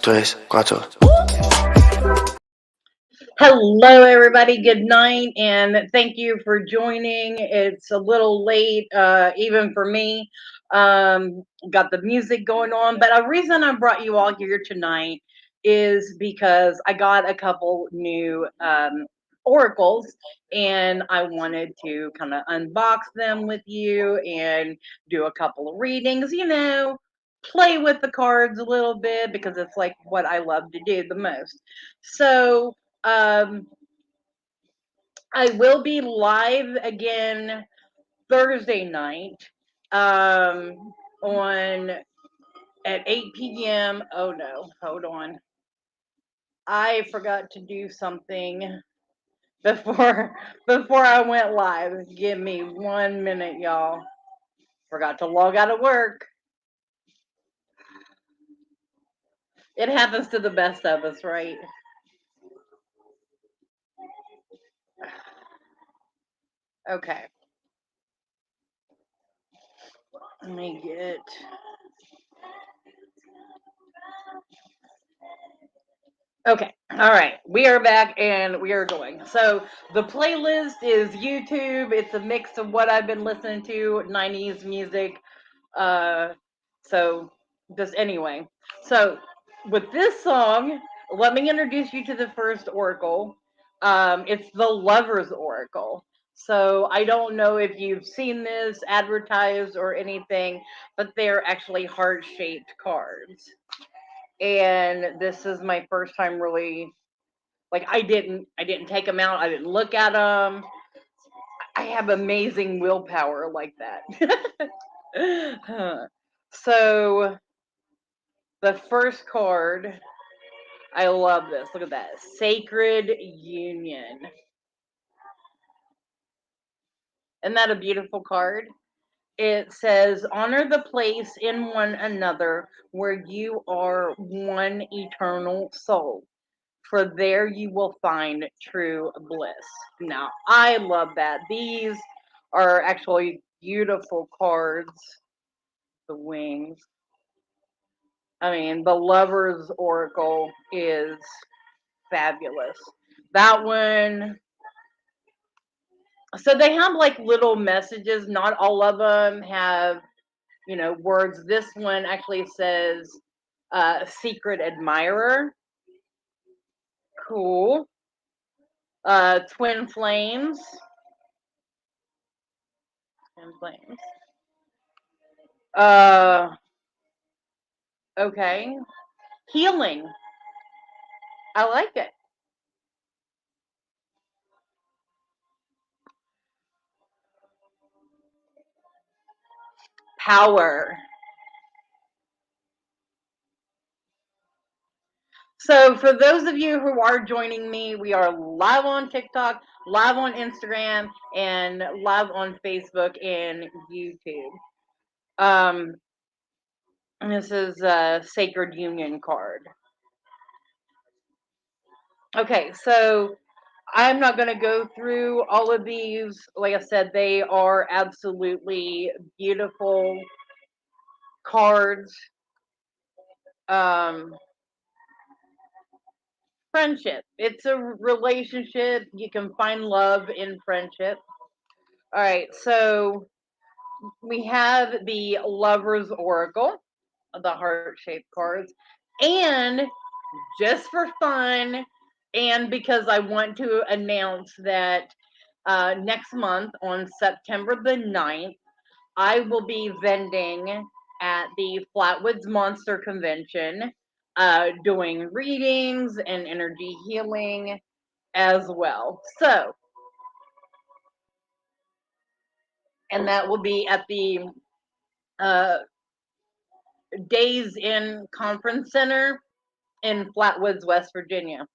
3, 4. Hello, everybody. Good night, and thank you for joining. It's a little late, even for me. Got the music going on, but a reason I brought you all here tonight is because I got a couple new oracles, and I wanted to kind of unbox them with you and do a couple of readings. Play with the cards a little bit because it's like what I love to do the most. So um, I will be live again Thursday night on at 8 p.m. Oh no, hold on. I forgot to do something before before I went live. Give me 1 minute, y'all. Forgot to log out of work. It happens to the best of us, right? Okay. Let me get. Okay. All right. We are back and we are going. So the playlist is YouTube. It's a mix of what I've been listening to, 90s music. Uh so just anyway. So with this song, let me introduce you to the first oracle. It's the Lover's Oracle. So I don't know if you've seen this advertised or anything, but they're actually heart-shaped cards. And this is my first time really, like, I didn't take them out, I didn't look at them. I have amazing willpower like that. So the first card, I love this. Look at that. Sacred Union. Isn't that a beautiful card? It says, honor the place in one another where you are one eternal soul, for there you will find true bliss. Now, I love that. These are actually beautiful cards. The wings. I mean, the Lover's Oracle is fabulous. That one. So they have like little messages. Not all of them have, words. This one actually says secret admirer. Cool. Twin flames. Twin flames. Uh, okay. Healing. I like it. Power. So, for those of you who are joining me, we are live on TikTok, live on Instagram, and live on Facebook and YouTube. Um, this is a Sacred Union card. Okay, so I'm not going to go through all of these. Like I said, they are absolutely beautiful cards. Um, Friendship. It's a relationship. You can find love in friendship. All right, so we have the Lover's Oracle, the heart-shaped cards, and just for fun, and because I want to announce that next month on September the 9th, I will be vending at the Flatwoods Monster Convention, doing readings and energy healing as well. So, and that will be at the uh, Days Inn Conference Center in Flatwoods, West Virginia.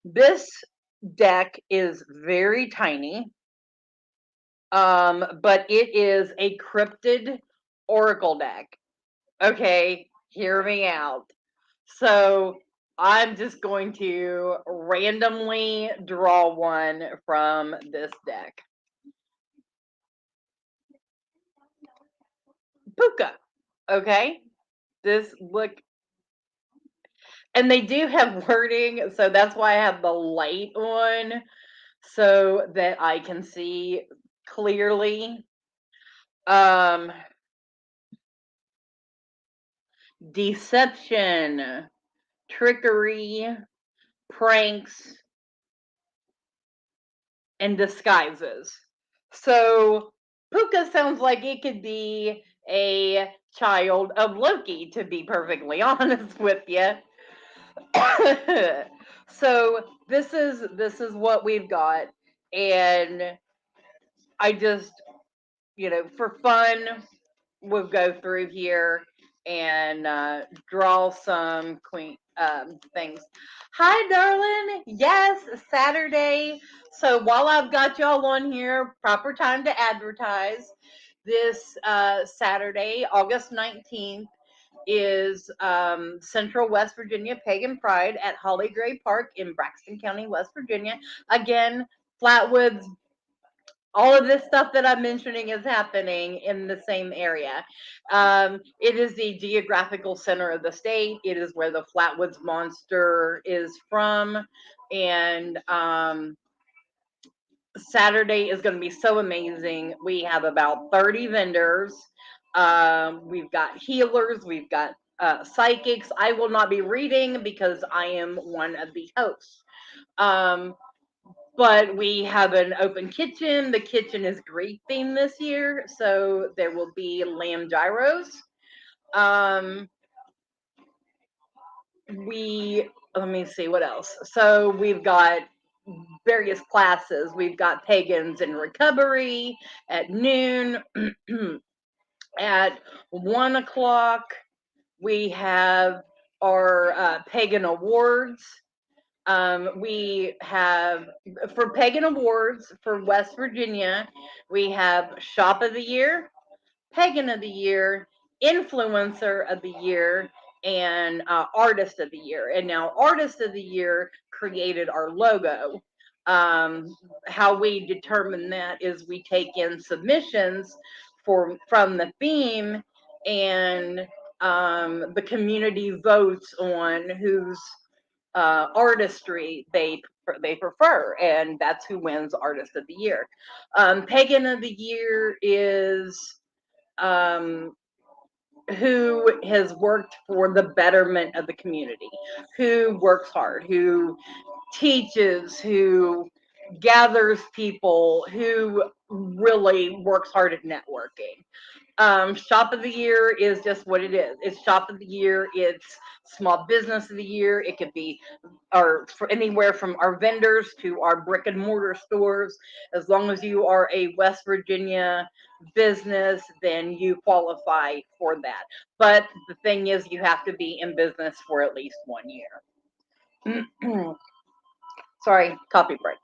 This deck is very tiny, but it is a cryptid oracle deck. Okay, hear me out. So I'm just going to randomly draw one from this deck. Puka. Okay, this look. And they do have wording, so that's why I have the light on so that I can see clearly. Um, Deception, trickery, pranks, and disguises. So Puka sounds like it could be a child of Loki, to be perfectly honest with you. So this is what we've got, and I just, for fun, we'll go through here and draw some queen things. Hi, darling. Yes, Saturday. So while I've got y'all on here, proper time to advertise. This Saturday, August 19th, is Central West Virginia Pagan Pride at Holly Gray Park in Braxton County, West Virginia. Again, Flatwoods, all of this stuff that I'm mentioning is happening in the same area. It is the geographical center of the state. It is where the Flatwoods Monster is from. And Saturday is going to be so amazing. We have about 30 vendors. We've got healers, we've got psychics. I will not be reading because I am one of the hosts. Um, but we have an open kitchen. The kitchen is Greek themed this year, so there will be lamb gyros. Um, we Let me see what else. So we've got various classes. We've got pagans in recovery at noon. At 1 o'clock, we have our pagan awards. We have, for pagan awards for West Virginia, we have shop of the year, pagan of the year, influencer of the year, and artist of the year. And now, artist of the year created our logo. How we determine that is we take in submissions from the theme, and the community votes on whose artistry they prefer, and that's who wins artist of the year. Pagan of the year is um, who has worked for the betterment of the community, who works hard, who teaches, who gathers people, who really works hard at networking. Shop of the year is just what it is. It's shop of the year. It's small business of the year. It could be or for anywhere from our vendors to our brick and mortar stores. As long as you are a West Virginia business, then you qualify for that. But the thing is, you have to be in business for at least 1 year. Sorry, coffee break.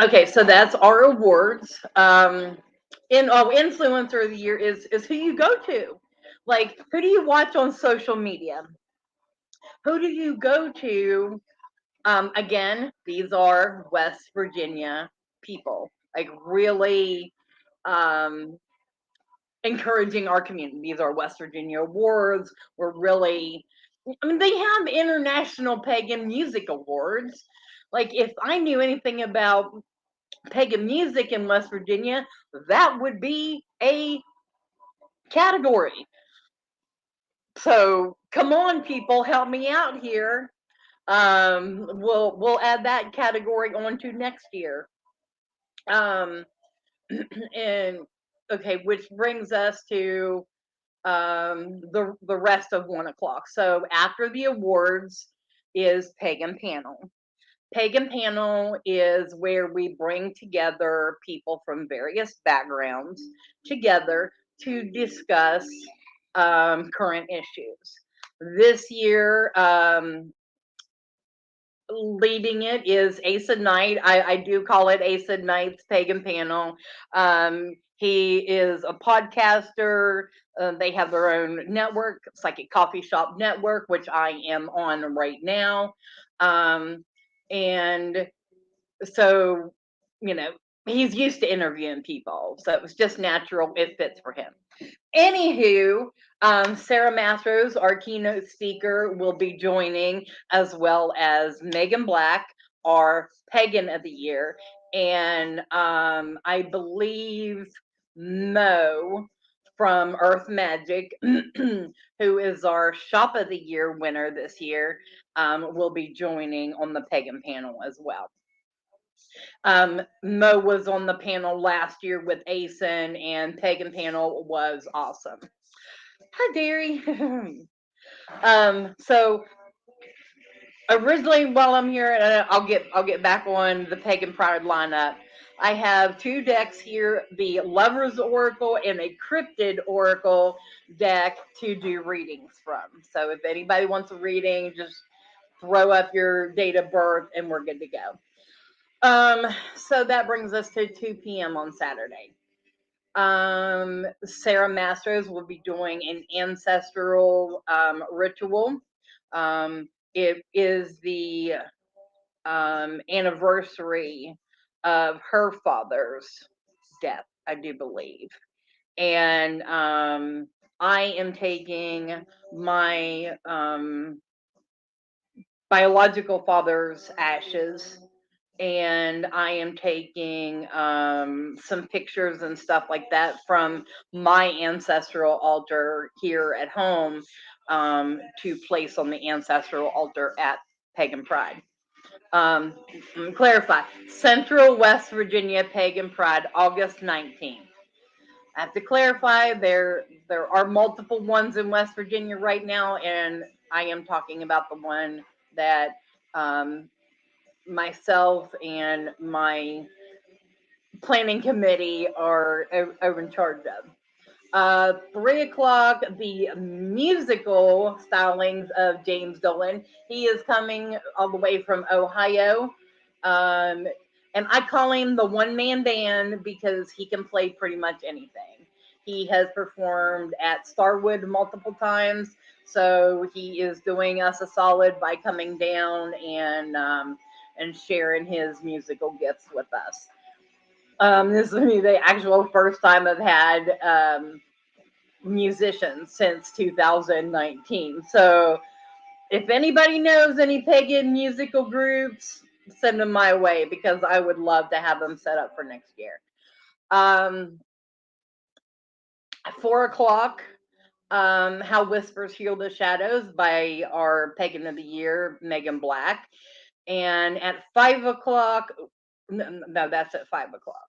Okay, so that's our awards. Influencer of the year is who you go to. Like, who do you watch on social media? Who do you go to? Again, these are West Virginia people. Like, really um, encouraging our community. These are West Virginia awards. We're really, I mean, they have international pagan music awards. Like, if I knew anything about pagan music in West Virginia, that would be a category. So come on, people, help me out here. We'll add that category on to next year. Um, and okay, which brings us to the rest of 1 o'clock. So after the awards is pagan panel. Pagan panel is where we bring together people from various backgrounds together to discuss current issues. This year, leading it is Ace of Night. I do call it Ace of Night's Pagan Panel. He is a podcaster. They have their own network, Psychic Coffee Shop Network, which I am on right now. And so, you know, he's used to interviewing people, so it was just natural. It fits for him. Anywho, Sarah Mastros, our keynote speaker, will be joining, as well as Megan Black, our Pagan of the Year, and I believe Mo from Earth Magic, who is our Shop of the Year winner this year, will be joining on the Pagan panel as well. Mo was on the panel last year with Asen, and Pagan panel was awesome. Hi, Derry. So originally, while I'm here, and I'll get back on the Pagan Pride lineup. I have two decks here: the Lover's Oracle and a Cryptid Oracle deck to do readings from. So if anybody wants a reading, just throw up your date of birth, and we're good to go. So that brings us to 2 p.m. on Saturday. Sarah Masters will be doing an ancestral ritual. It is the anniversary of her father's death, I do believe. And I am taking my biological father's ashes, and I am taking some pictures and stuff like that from my ancestral altar here at home, to place on the ancestral altar at Pagan Pride. Clarify: Central West Virginia Pagan Pride, August 19th. I have to clarify, there are multiple ones in West Virginia right now, and I am talking about the one that myself and my planning committee are in charge of. 3 o'clock, the musical stylings of James Dolan. He is coming all the way from Ohio. Um, and I call him the one man band because he can play pretty much anything. He has performed at Starwood multiple times, so he is doing us a solid by coming down and sharing his musical gifts with us. This is the actual first time I've had musicians since 2019. So if anybody knows any pagan musical groups, send them my way because I would love to have them set up for next year. 4 o'clock, How Whispers Heal the Shadows by our Pagan of the Year, Megan Black. And at 5 o'clock, no, that's at 5 o'clock.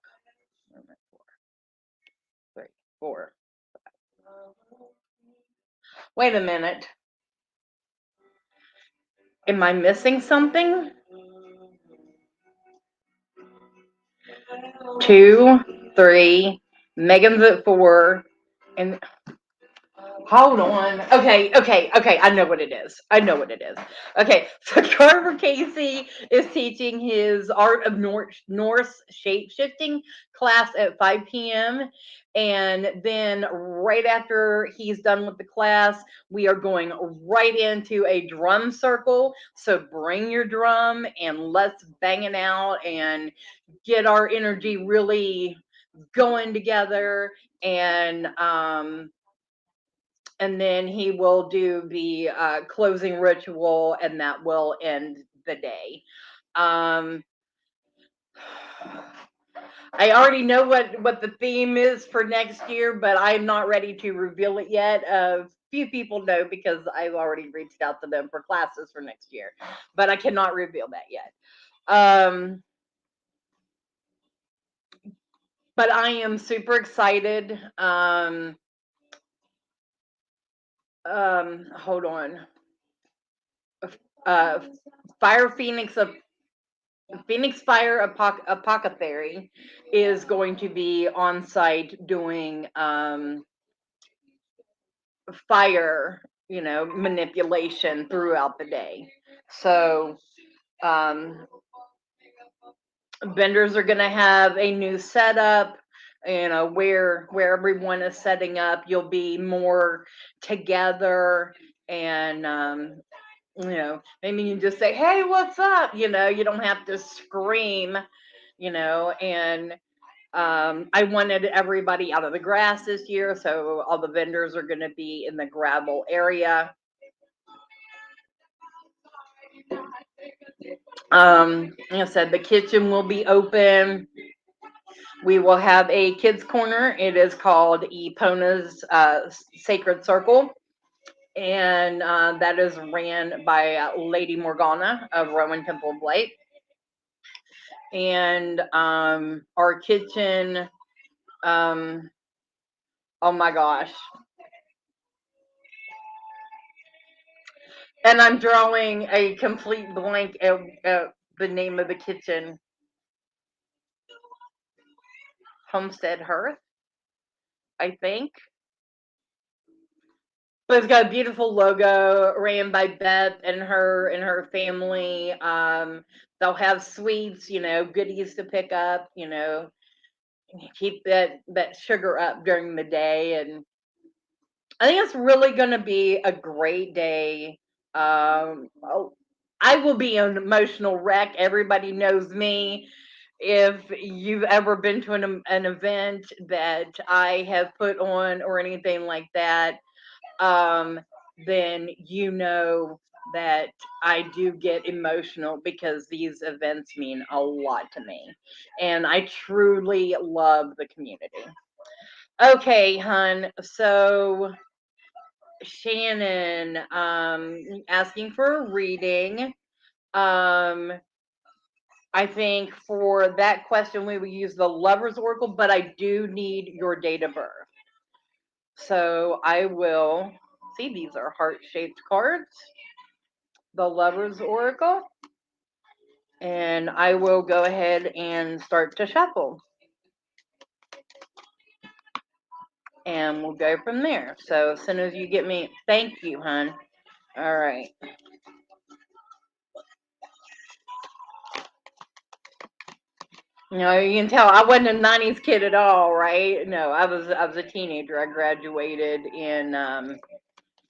3, 4. Wait a minute. Am I missing something? 2, 3. Megan's at 4, and hold on. Okay. I know what it is. Okay, so Carver Casey is teaching his Art of Norse shape shifting class at 5 p.m. And then right after he's done with the class, we are going right into a drum circle. So bring your drum and let's bang it out and get our energy really going together. And then he will do the closing ritual, and that will end the day. Um, I already know what the theme is for next year, but I'm not ready to reveal it yet. A few people know because I've already reached out to them for classes for next year, but I cannot reveal that yet. But I am super excited. Hold on. Uh, Fire Phoenix of Phoenix Fire Apothecary is going to be on site doing fire, manipulation throughout the day. So um, vendors are going to have a new setup. Where everyone is setting up, you'll be more together, and maybe you just say, "Hey, what's up?" You don't have to scream, and I wanted everybody out of the grass this year, so all the vendors are going to be in the gravel area. Like I said, the kitchen will be open. We will have a kids corner. It is called Epona's Sacred Circle, and that is ran by Lady Morgana of Roman Temple of Light. And our kitchen, oh my gosh. And I'm drawing a complete blank at the name of the kitchen. Homestead Hearth, I think. But it's got a beautiful logo ran by Beth and her family. They'll have sweets, goodies to pick up, keep that sugar up during the day, and I think it's really going to be a great day. I will be an emotional wreck. Everybody knows me. If you've ever been to an event that I have put on or anything like that, um, then you know that I do get emotional because these events mean a lot to me. And I truly love the community. Okay, hun. So Shannon, asking for a reading. Um, I think for that question we will use the Lover's Oracle, but I do need your date of birth. So I will see, these are heart-shaped cards, the Lover's Oracle, and I will go ahead and start to shuffle. And we'll go from there. So as soon as you get me, thank you, hun. All right. You can tell I wasn't a '90s kid at all, right? No, I was a teenager. I graduated in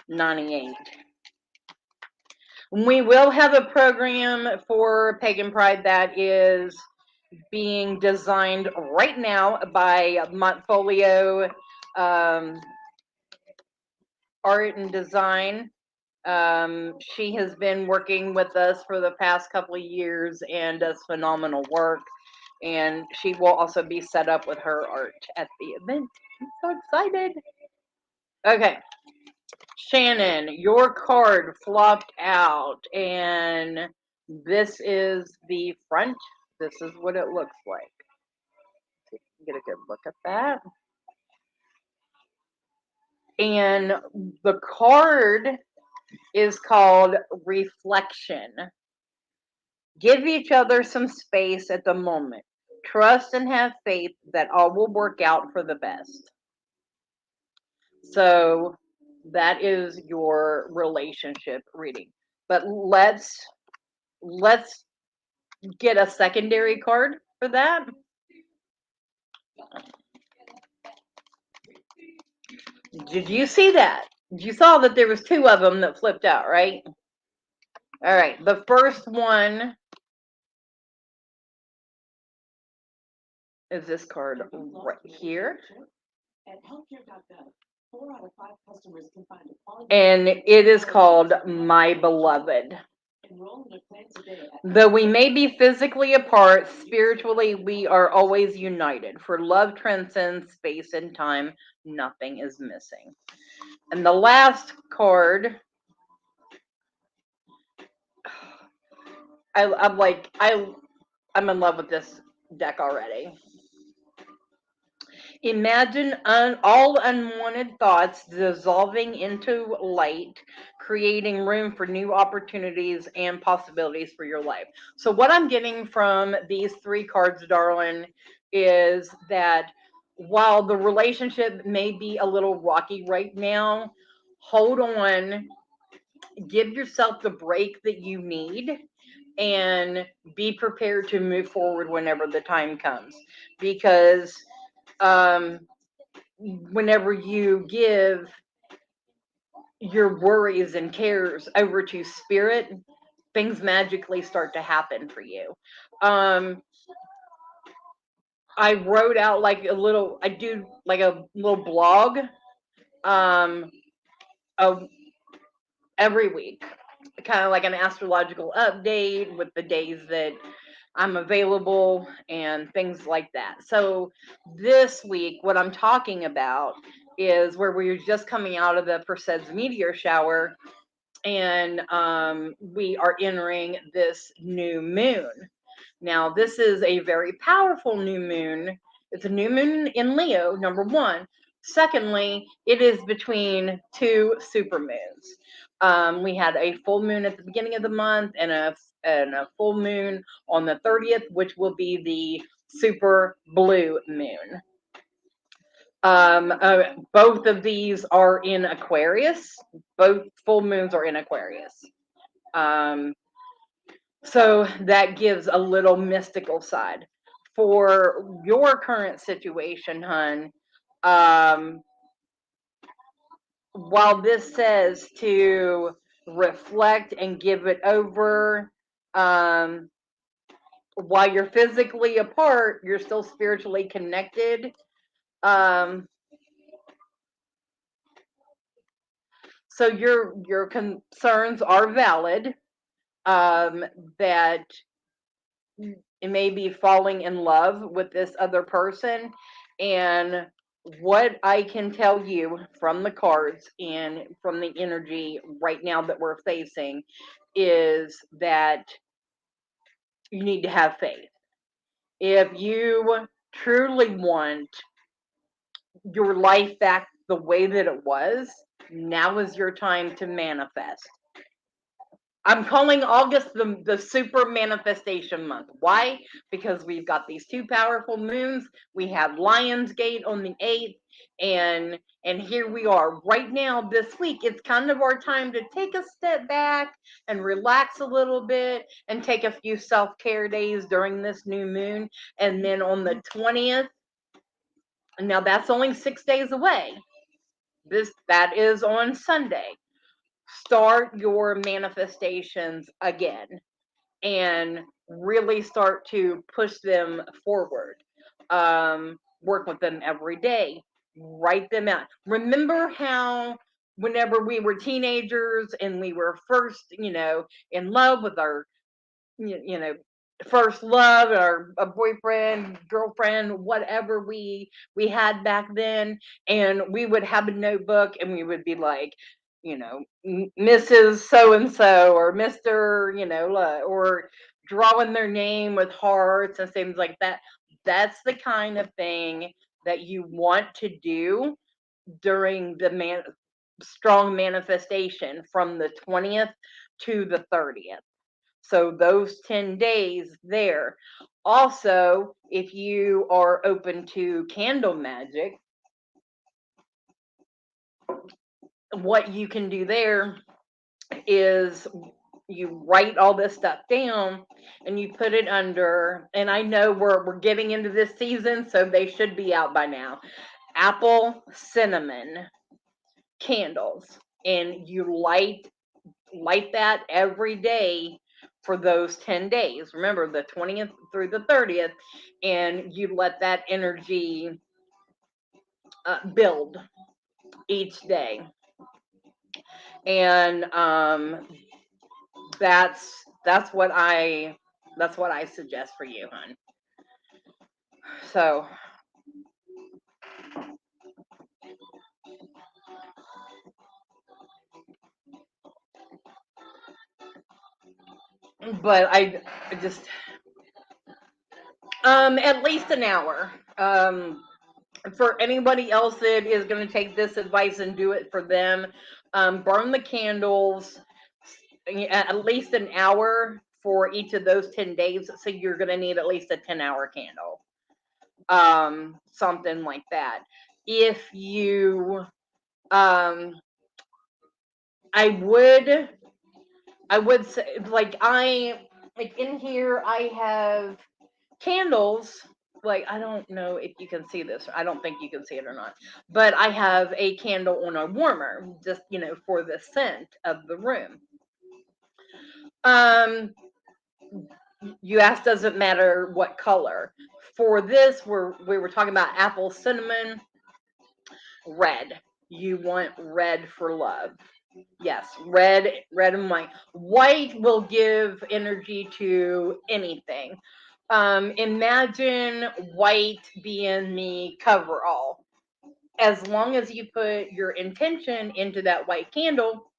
'98. We will have a program for Pagan Pride that is being designed right now by Montfolio Art and Design. She has been working with us for the past couple of years and does phenomenal work. And she will also be set up with her art at the event. I'm so excited. Okay. Shannon, your card flopped out, and this is the front. This is what it looks like. Get a good look at that. And the card is called Reflection. Give each other some space at the moment. Trust and have faith that all will work out for the best. So that is your relationship reading. But let's get a secondary card for that. Did you see that? You saw that there was two of them that flipped out, right? All right. The first one is this card right here. And it is called My Beloved. Though we may be physically apart, spiritually we are always united. For love transcends space and time, nothing is missing. And the last card, I'm in love with this deck already. Imagine all unwanted thoughts dissolving into light, creating room for new opportunities and possibilities for your life. So, what I'm getting from these three cards, darling, is that while the relationship may be a little rocky right now, hold on, give yourself the break that you need, and be prepared to move forward whenever the time comes. Because whenever you give your worries and cares over to spirit, things magically start to happen for you. I wrote out like a little. I do like a little blog, um, of every week, kind of like an astrological update with the days that I'm available and things like that. So this week, what I'm talking about is where we were just coming out of the Perseids meteor shower, and we are entering this new moon. Now, this is a very powerful new moon. It's a new moon in Leo, number one. Secondly, it is between two super moons. We had a full moon at the beginning of the month and a full moon on the 30th, which will be the super blue moon. Both of these are in Aquarius. Both full moons are in Aquarius. Um, So that gives a little mystical side. For your current situation, hun, um, while this says to reflect and give it over, um, while you're physically apart, you're still spiritually connected. Um, so your concerns are valid. Um, that it may be falling in love with this other person. And what I can tell you from the cards and from the energy right now that we're facing is that you need to have faith. If you truly want your life back the way that it was, now is your time to manifest. I'm calling August the super manifestation month. Why? Because we've got these two powerful moons. We have Lionsgate on the 8th, and here we are right now this week. It's kind of our time to take a step back and relax a little bit and take a few self-care days during this new moon. And then on the 20th, now that's only 6 days away. That is on Sunday. Start your manifestations again and really start to push them forward. Work with them every day. Write them out. Remember how whenever we were teenagers and we were first, in love with our, you know, first love, or a boyfriend, girlfriend, whatever we had back then, and we would have a notebook and we would be like, Mrs. So and so or Mr. Or drawing their name with hearts and things like that. That's the kind of thing that you want to do during the strong manifestation from the 20th to the 30th. So those 10 days there. Also, if you are open to candle magic, what you can do there is you write all this stuff down and you put it under, and I know we're getting into this season, so they should be out by now. Apple cinnamon candles, and you light that every day for those 10 days. Remember, the 20th through the 30th, and you let that energy build each day. And that's what I suggest for you, hon. So, but I just at least an hour. For anybody else that is going to take this advice and do it for them, burn the candles at least an hour for each of those 10 days. So you're going to need at least a 10-hour candle, something like that. If you, um, I would, I would say, like in here, I have candles. Like, I don't know if you can see this. I don't think you can see it or not. But I have a candle on a warmer, just, for the scent of the room. Um, you asked, does it matter what color? for this, we were talking about apple cinnamon, red. You want red for love. Yes, red and white. White will give energy to anything. Imagine white being the coverall. As long as you put your intention into that white candle,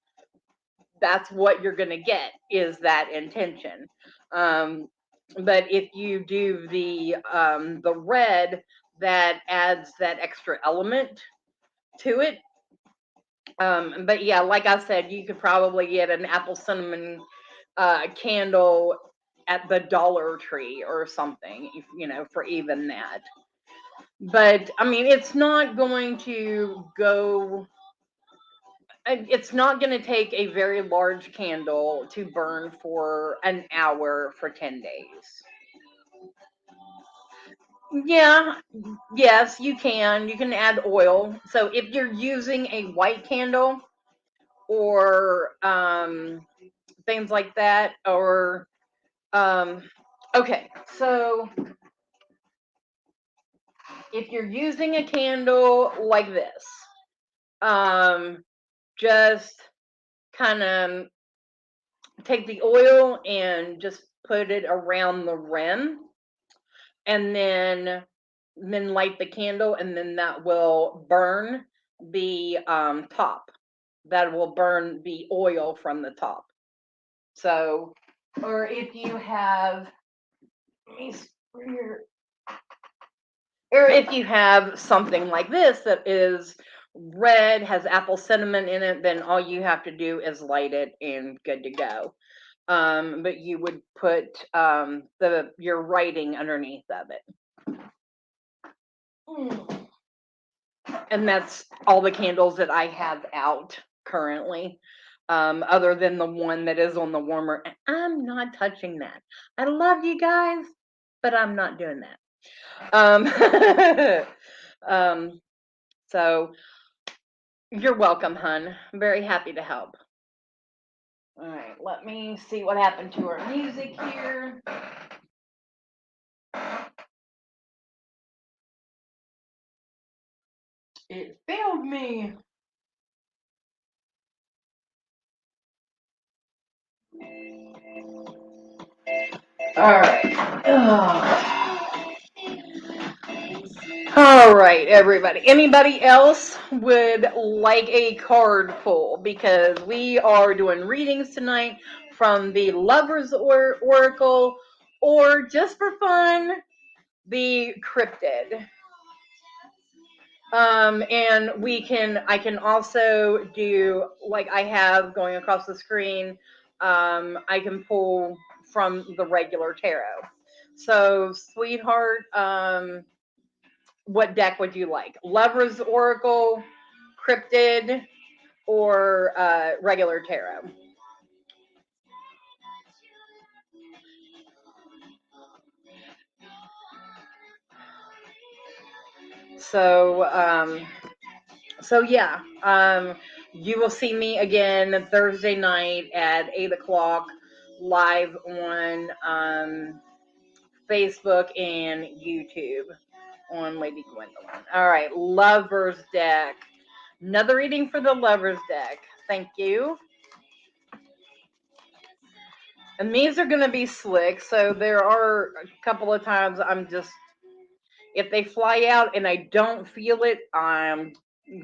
that's what you're going to get is that intention. Um, but if you do the red, that adds that extra element to it. But yeah, like I said, you could probably get an apple cinnamon candle at the Dollar Tree or something, if, for even that. But I mean, it's not going to go. It's not going to take a very large candle to burn for an hour for 10 days. Yeah, yes, you can. You can add oil. So if you're using a white candle or things like that, or um, okay, so if you're using a candle like this, um, just kind of take the oil and just put it around the rim, and then light the candle, and then that will burn the top. That will burn the oil from the top. So, or if you have, or if you have something like this that is red, has apple cinnamon in it, then all you have to do is light it and good to go. But you would put your writing underneath of it. And that's all the candles that I have out currently, other than the one that is on the warmer. I'm not touching that. I love you guys, but I'm not doing that. Um, so you're welcome, hun. I'm very happy to help. All right, let me see what happened to our music here. It failed me. All right. All right, everybody. Anybody else would like a card pull? Because we are doing readings tonight from the Lover's Oracle, or just for fun, the Cryptid. And I can also do, like I have going across the screen, I can pull from the regular tarot. So, sweetheart, what deck would you like? Lover's Oracle, Cryptid, or regular tarot? So, yeah, you will see me again Thursday night at 8 o'clock, live on Facebook and YouTube on Lady Gwendolyn. All right, Lovers deck. Another reading for the Lovers deck. Thank you. And these are going to be slick, so there are a couple of times if they fly out and I don't feel it,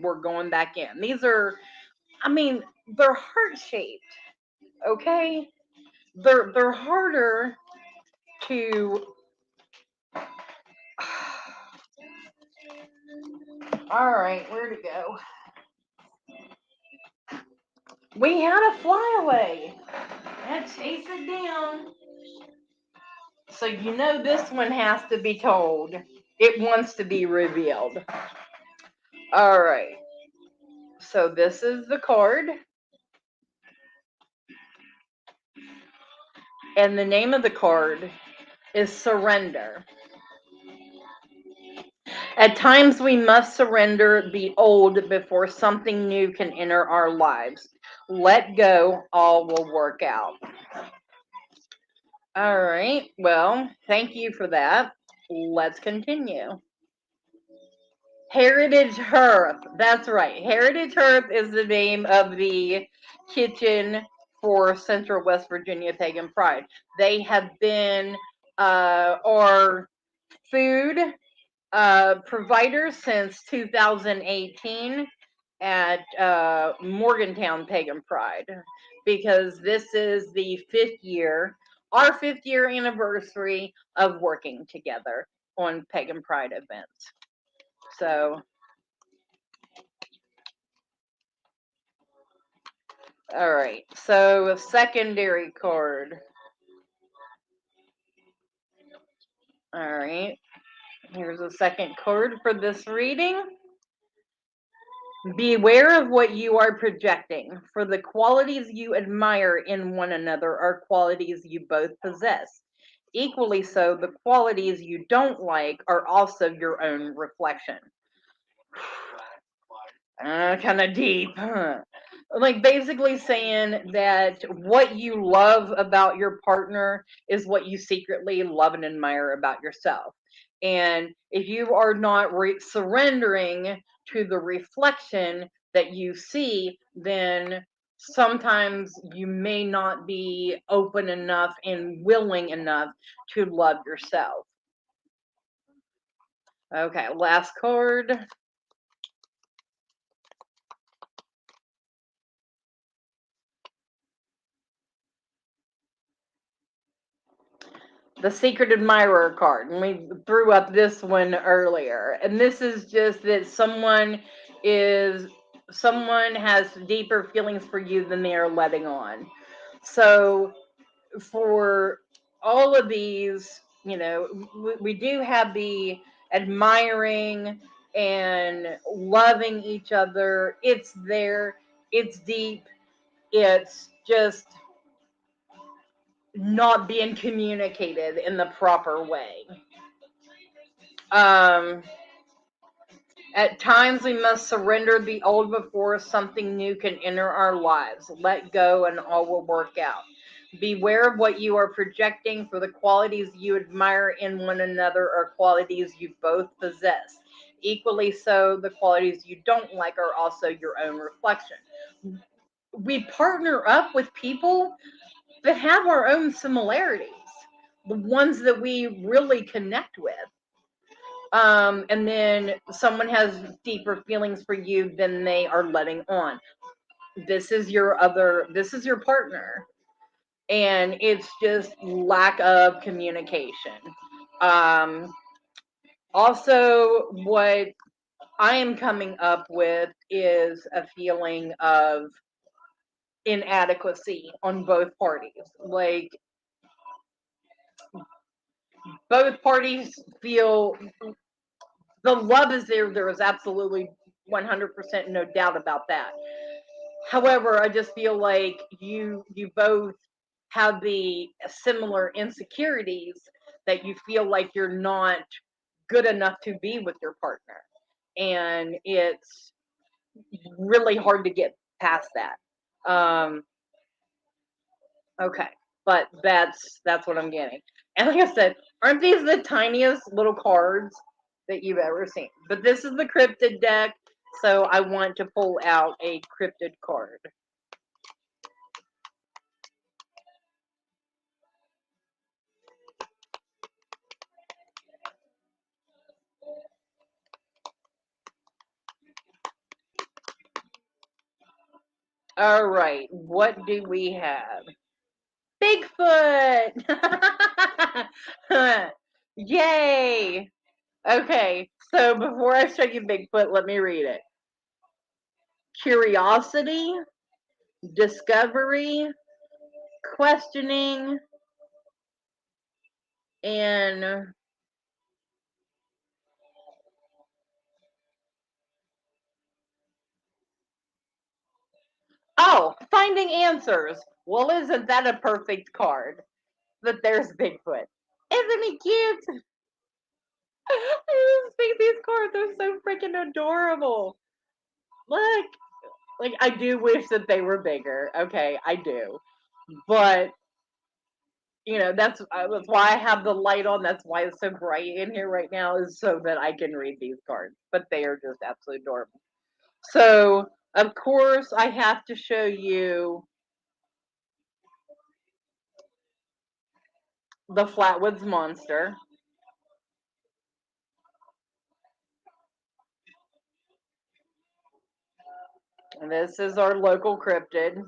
we're going back in. These are, I mean, they're heart shaped, okay? They're harder to. All right, where to go? We had a flyaway. Let's chase it down. So this one has to be told. It wants to be revealed. All right. So this is the card. And the name of the card is Surrender. At times we must surrender the old before something new can enter our lives. Let go, all will work out. All right. Well, thank you for that. Let's continue. Heritage Hearth. That's right. Heritage Hearth is the name of the kitchen for Central West Virginia Pagan Pride. They have been our food provider since 2018 at Morgantown Pagan Pride, because this is the our 5th year anniversary of working together on Pagan Pride events. So, all right. So, secondary card. All right. Here's a second card for this reading. Beware of what you are projecting, for the qualities you admire in one another are qualities you both possess. Equally so, the qualities you don't like are also your own reflection. Kind of deep. Huh? Like basically saying that what you love about your partner is what you secretly love and admire about yourself. And if you are not surrendering to the reflection that you see, then sometimes you may not be open enough and willing enough to love yourself. Okay, last card. The Secret Admirer card. And we threw up this one earlier. And this is just that someone has deeper feelings for you than they are letting on. So for all of these, we do have the admiring and loving each other. It's there, it's deep, it's just not being communicated in the proper way. Um, at times, we must surrender the old before something new can enter our lives. Let go, and all will work out. Beware of what you are projecting, for the qualities you admire in one another are qualities you both possess. Equally so, the qualities you don't like are also your own reflection. We partner up with people that have our own similarities, the ones that we really connect with. And then someone has deeper feelings for you than they are letting on. This is your partner. And it's just lack of communication. Um, Also, what I am coming up with is a feeling of inadequacy on both parties. Like, both parties feel the love is there. There is absolutely 100% no doubt about that. However, I just feel like you both have the similar insecurities, that you feel like you're not good enough to be with your partner, and it's really hard to get past that. Okay, but that's what I'm getting. And like I said, aren't these the tiniest little cards that you've ever seen? But this is the cryptid deck, so I want to pull out a cryptid card. All right, what do we have? Bigfoot! Yay! Okay, so before I show you Bigfoot, let me read it. Curiosity, discovery, questioning, and oh, finding answers. Well, isn't that a perfect card? That there's Bigfoot. Isn't he cute? I just think these cards are so freaking adorable. Look, like I do wish that they were bigger. Okay, I do. But that's why I have the light on. That's why it's so bright in here right now, is so that I can read these cards. But they are just absolutely adorable. So, of course, I have to show you the Flatwoods Monster. And this is our local cryptid.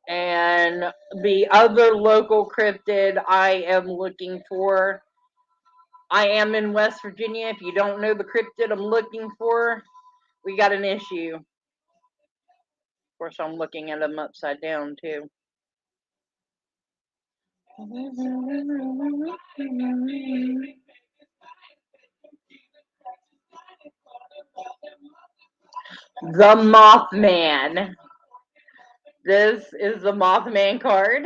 And the other local cryptid I am looking for, I am in West Virginia. If you don't know the cryptid I'm looking for, we got an issue. Of course, I'm looking at them upside down too. The Mothman. This is the Mothman card.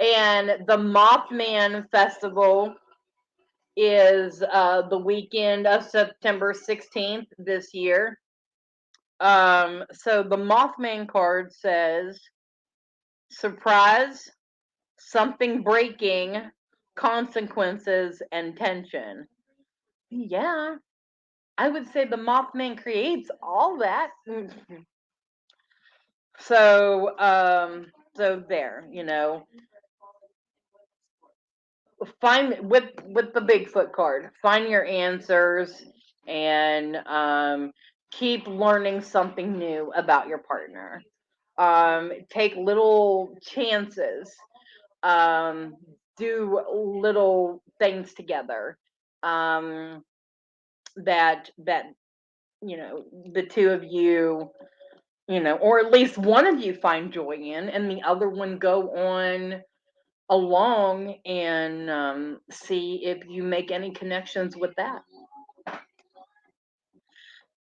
And the Mothman Festival is the weekend of September 16th this year. So the Mothman card says, surprise, something breaking, consequences, and tension. Yeah, I would say the Mothman creates all that. So there, find with the Bigfoot card, find your answers, and keep learning something new about your partner. Take little chances. Do little things together. That the two of you, or at least one of you find joy in, and the other one go on along and see if you make any connections with that.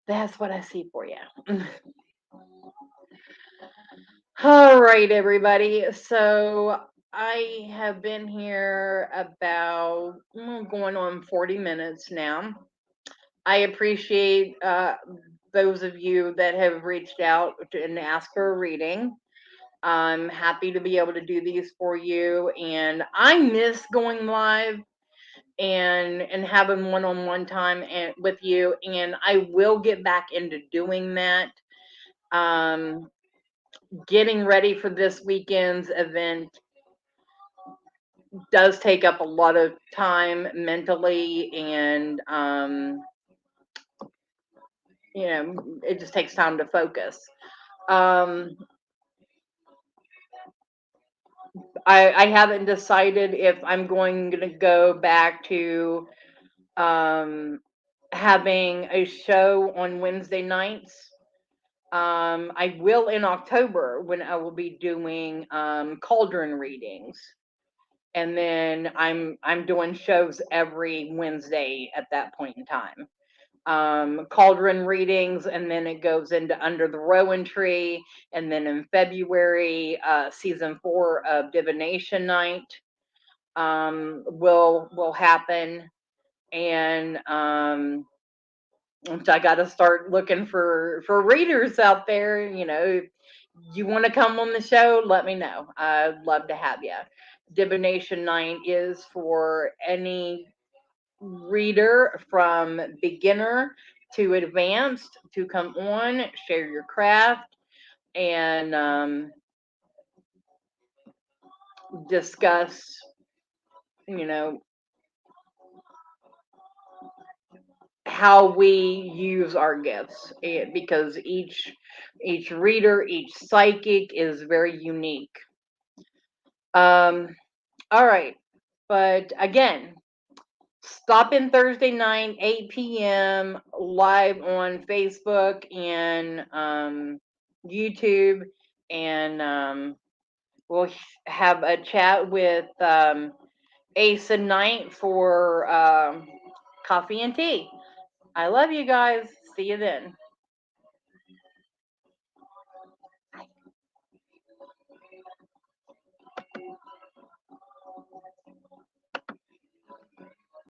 That's what I see for you. All right, everybody. So I have been here about going on 40 minutes now. I appreciate those of you that have reached out and asked for a reading. I'm happy to be able to do these for you, and I miss going live and having one-on-one time with you, and I will get back into doing that. Um, Getting ready for this weekend's event does take up a lot of time mentally, and it just takes time to focus. um, I haven't decided if I'm going to go back to having a show on Wednesday nights. I will in October, when I will be doing cauldron readings, and then I'm doing shows every Wednesday at that point in time. Cauldron readings, and then it goes into Under the Rowan Tree, and then in February, season 4 of Divination Night will happen, and I got to start looking for readers out there. You want to come on the show, let me know. I'd love to have you. Divination Night is for any reader from beginner to advanced to come on, share your craft, and discuss, you know, how we use our gifts, because each reader, each psychic is very unique. All right, but again, stop in Thursday night, 8 p.m. live on Facebook and YouTube, and we'll have a chat with Ace and Knight for coffee and tea. I love you guys. See you then.